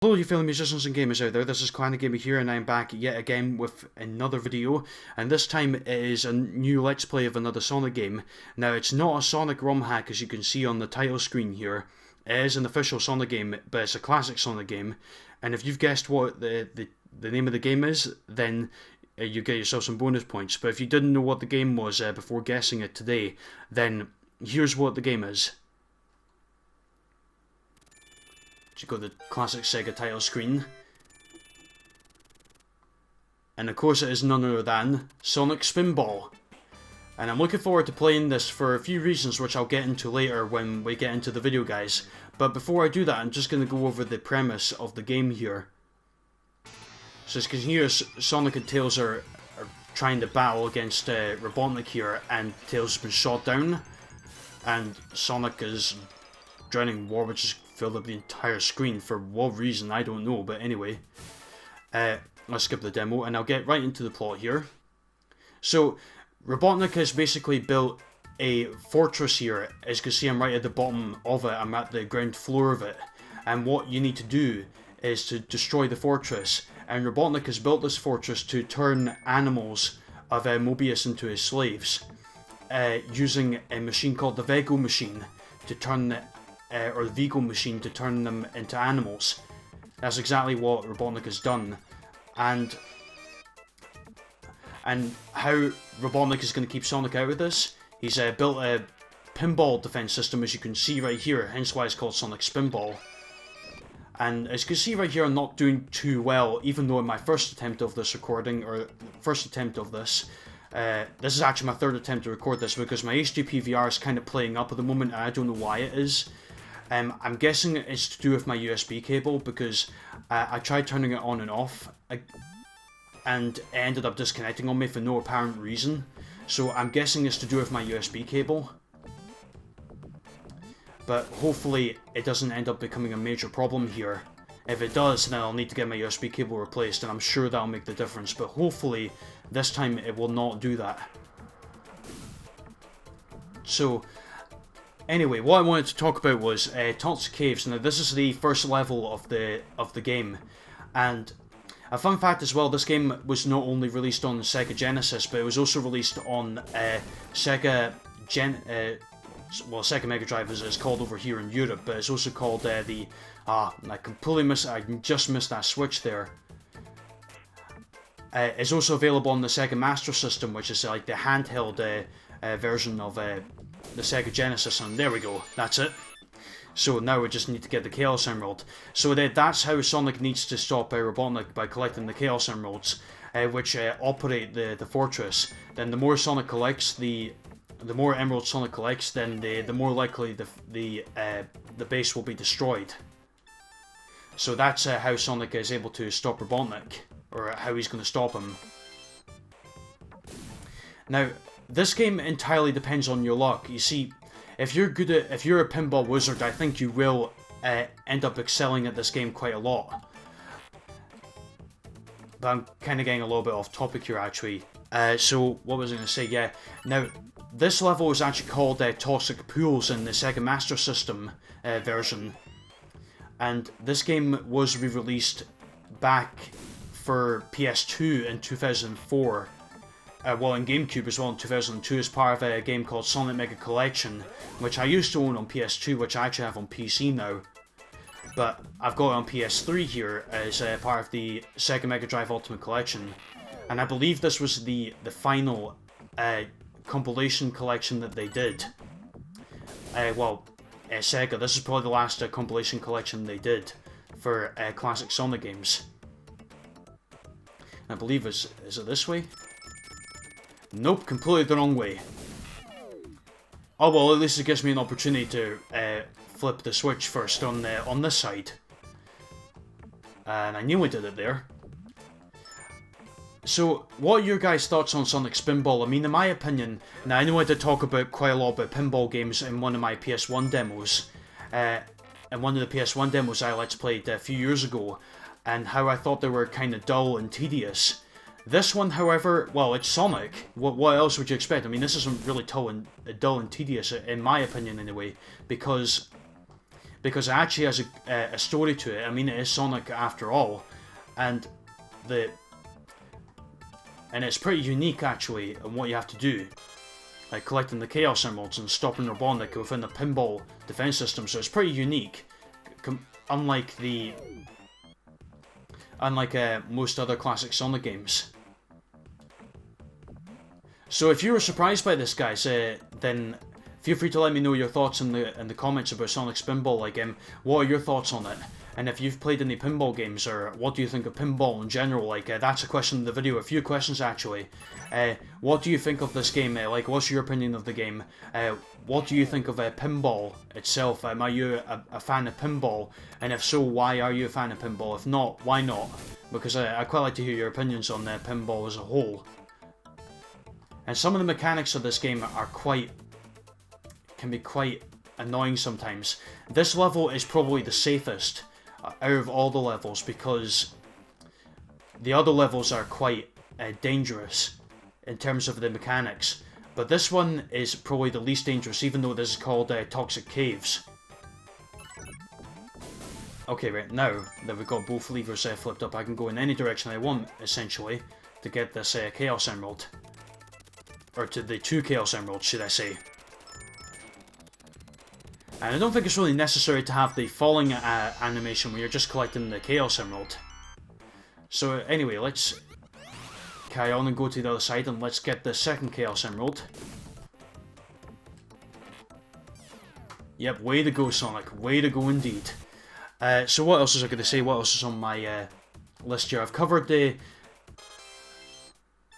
Hello you fellow musicians and gamers out there, this is Clarinetgamer here and I'm back yet again with another video, and this time it is a new Let's Play of another Sonic game. Now it's not a Sonic ROM hack as you can see on the title screen here. It is an official Sonic game, but it's a classic Sonic game, and if you've guessed what the name of the game is, then you get yourself some bonus points. But if you didn't know what the game was before guessing it today, then here's what the game is. You got the classic Sega title screen. And of course it is none other than Sonic Spinball. And I'm looking forward to playing this for a few reasons which I'll get into later when we get into the video, guys. But before I do that, I'm just going to go over the premise of the game here. So as you can hear, Sonic and Tails are trying to battle against Robotnik here, and Tails has been shot down. And Sonic is drowning in water, which is filled up the entire screen for what reason, I don't know, but anyway. Let's skip the demo and I'll get right into the plot here. So, Robotnik has basically built a fortress here. As you can see, I'm right at the bottom of it, I'm at the ground floor of it. And what you need to do is to destroy the fortress. And Robotnik has built this fortress to turn animals of Mobius into his slaves. Using a machine called the Vego machine to turn or the Vigo machine to turn them into animals. That's exactly what Robotnik has done. And how Robotnik is going to keep Sonic out of this, he's built a pinball defense system, as you can see right here, hence why it's called Sonic Spinball. And as you can see right here, I'm not doing too well, even though in my first attempt of this recording, or first attempt of this is actually my third attempt to record this, because my HD PVR is kind of playing up at the moment, and I don't know why it is. I'm guessing it's to do with my USB cable, because I tried turning it on and off, and it ended up disconnecting on me for no apparent reason. So I'm guessing it's to do with my USB cable. But hopefully it doesn't end up becoming a major problem here. If it does, then I'll need to get my USB cable replaced, and I'm sure that'll make the difference. But hopefully this time it will not do that. So anyway, what I wanted to talk about was Toxic Caves. Now this is the first level of the game, and a fun fact as well, this game was not only released on Sega Genesis, but it was also released on Sega Mega Drive as it's called over here in Europe, but it's also called I just missed that switch there. It's also available on the Sega Master System, which is like the handheld version of the Sega Genesis, and there we go, that's it. So now we just need to get the Chaos Emerald. So that's how Sonic needs to stop Robotnik, by collecting the Chaos Emeralds, which operate the fortress. Then the more Sonic collects, the more emeralds Sonic collects, then the more likely the base will be destroyed. So that's how Sonic is able to stop Robotnik, or how he's going to stop him. Now, this game entirely depends on your luck. You see, if you're a pinball wizard, I think you will end up excelling at this game quite a lot. But I'm kind of getting a little bit off topic here, actually. So, what was I going to say? Yeah, now, this level is actually called Toxic Pools in the Sega Master System version. And this game was re-released back for PS2 in 2004. Well, in GameCube as well in 2002 as part of a game called Sonic Mega Collection, which I used to own on PS2, which I actually have on PC now. But I've got it on PS3 here as part of the Sega Mega Drive Ultimate Collection. And I believe this was the final compilation collection that they did. Sega, this is probably the last compilation collection they did for classic Sonic games. I believe is it this way? Nope, completely the wrong way. Oh well, at least it gives me an opportunity to flip the switch first on this side. And I nearly did it there. So, what are your guys' thoughts on Sonic Spinball? I mean, in my opinion, now I know I did talk about quite a lot about pinball games in one of my PS1 demos. In one of the PS1 demos I Let's Played a few years ago, and how I thought they were kind of dull and tedious. This one, however, well, it's Sonic. What else would you expect? I mean, this isn't really dull and tedious, in my opinion anyway, because because it actually has a story to it. I mean, it is Sonic after all, and it's pretty unique actually in what you have to do, like collecting the Chaos Emeralds and stopping Robotnik within the pinball defense system. So it's pretty unique, unlike most other classic Sonic games. So if you were surprised by this, guys, then feel free to let me know your thoughts in the comments about Sonic Spinball. Like, what are your thoughts on it? And if you've played any pinball games, or what do you think of pinball in general? Like, that's a question in the video. A few questions actually. What do you think of this game? Like, what's your opinion of the game? What do you think of pinball itself? Are you a fan of pinball? And if so, why are you a fan of pinball? If not, why not? Because I quite like to hear your opinions on pinball as a whole. And some of the mechanics of this game are can be quite annoying sometimes. This level is probably the safest out of all the levels, because the other levels are quite dangerous in terms of the mechanics. But this one is probably the least dangerous, even though this is called Toxic Caves. Okay, right, now that we've got both levers flipped up, I can go in any direction I want, essentially, to get this Chaos Emerald. Or to the 2 Chaos Emeralds, should I say. And I don't think it's really necessary to have the falling animation where you're just collecting the Chaos Emerald. So anyway, let's carry on and go to the other side, and let's get the second Chaos Emerald. Yep, way to go, Sonic. Way to go indeed. So what else was I going to say? What else is on my list here? I've covered the...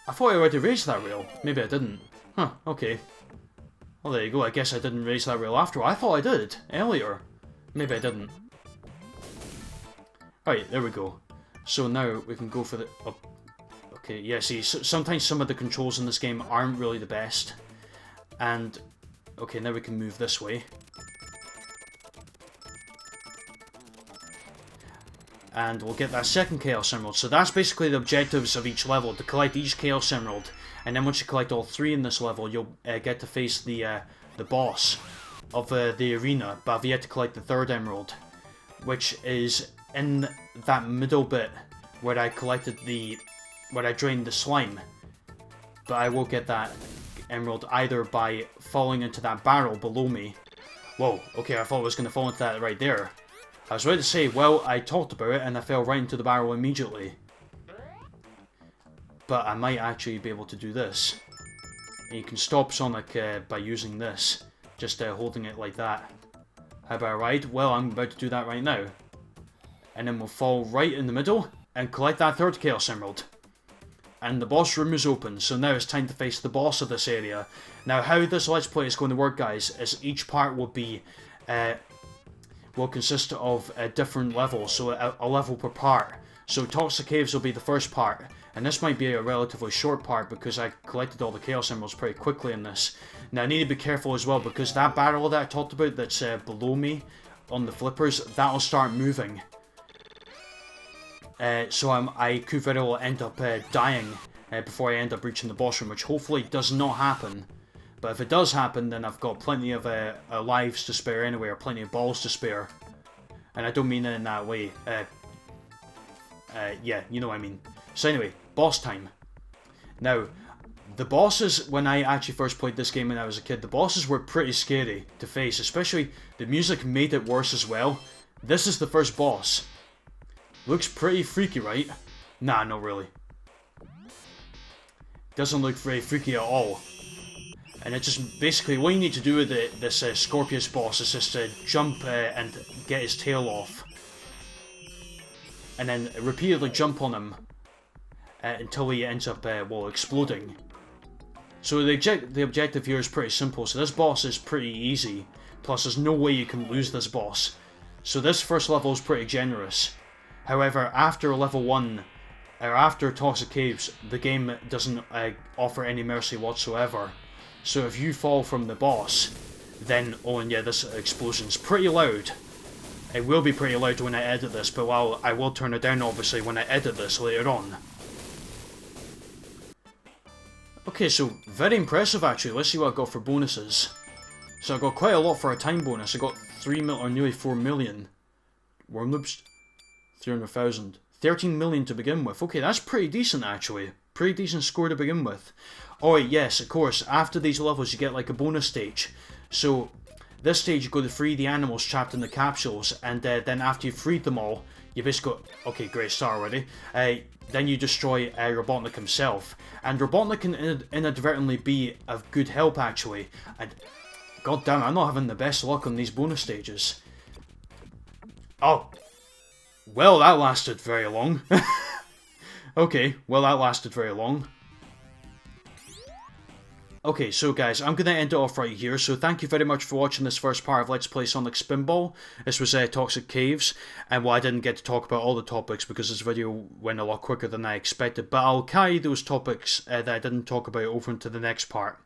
I thought I already raised that rail. Maybe I didn't. Huh, okay. Well, there you go. I guess I didn't raise that rail after all. I thought I did earlier. Maybe I didn't. Right, there we go. So now we can go for the... Oh, okay, yeah, see, sometimes some of the controls in this game aren't really the best. And... okay, now we can move this way. And we'll get that second Chaos Emerald. So that's basically the objectives of each level, to collect each Chaos Emerald. And then once you collect all 3 in this level, you'll get to face the boss of the arena. But I've yet to collect the 3rd Emerald, which is in that middle bit where I collected where I drained the slime. But I will get that Emerald either by falling into that barrel below me. Whoa, okay, I thought I was going to fall into that right there. I was ready to say, well, I talked about it and I fell right into the barrel immediately. But I might actually be able to do this. And you can stop Sonic by using this. Just holding it like that. How about a ride? Well, I'm about to do that right now. And then we'll fall right in the middle and collect that 3rd Chaos Emerald. And the boss room is open, so now it's time to face the boss of this area. Now, how this Let's Play is going to work, guys, is each part will be... will consist of different levels, so a level per part. So Toxic Caves will be the first part, and this might be a relatively short part because I collected all the Chaos Emeralds pretty quickly in this. Now I need to be careful as well, because that barrel that I talked about that's below me on the flippers, that'll start moving. So I could very well end up dying before I end up reaching the boss room, which hopefully does not happen. But if it does happen, then I've got plenty of lives to spare anyway, or plenty of balls to spare. And I don't mean it in that way. Yeah, you know what I mean. So anyway, boss time. Now, the bosses, when I actually first played this game when I was a kid, the bosses were pretty scary to face. Especially, the music made it worse as well. This is the first boss. Looks pretty freaky, right? Nah, not really. Doesn't look very freaky at all. And it just basically, what you need to do with this Scorpius boss is just jump and get his tail off. And then repeatedly jump on him until he ends up, well, exploding. So the objective here is pretty simple. So this boss is pretty easy. Plus, there's no way you can lose this boss. So this first level is pretty generous. However, after level 1, or after Toxic Caves, the game doesn't offer any mercy whatsoever. So if you fall from the boss, then, oh and yeah, this explosion's pretty loud. It will be pretty loud when I edit this, but well, I will turn it down obviously when I edit this later on. Okay, so very impressive actually. Let's see what I got for bonuses. So I got quite a lot for a time bonus. I got 3 mil, or nearly 4 million. Worm loops, 300,000. 13 million to begin with. Okay, that's pretty decent actually. Pretty decent score to begin with. Alright, yes, of course, after these levels you get like a bonus stage. So, this stage you go to free the animals trapped in the capsules, and then after you've freed them all, you basically got... Okay, great start already. Then you destroy Robotnik himself. And Robotnik can inadvertently be of good help actually. And god damn it, I'm not having the best luck on these bonus stages. Oh. Well, that lasted very long. Okay, well that lasted very long. Okay, so guys, I'm going to end it off right here. So thank you very much for watching this first part of Let's Play Sonic Spinball. This was Toxic Caves, and well, I didn't get to talk about all the topics because this video went a lot quicker than I expected, but I'll carry those topics that I didn't talk about over into the next part.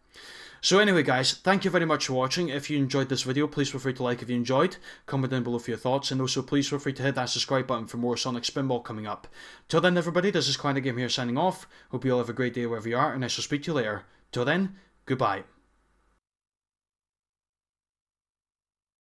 So anyway guys, thank you very much for watching. If you enjoyed this video, please feel free to like if you enjoyed, comment down below for your thoughts, and also please feel free to hit that subscribe button for more Sonic Spinball coming up. Till then everybody, this is Clarinetgamer here signing off. Hope you all have a great day wherever you are, and I shall speak to you later. Till then, goodbye.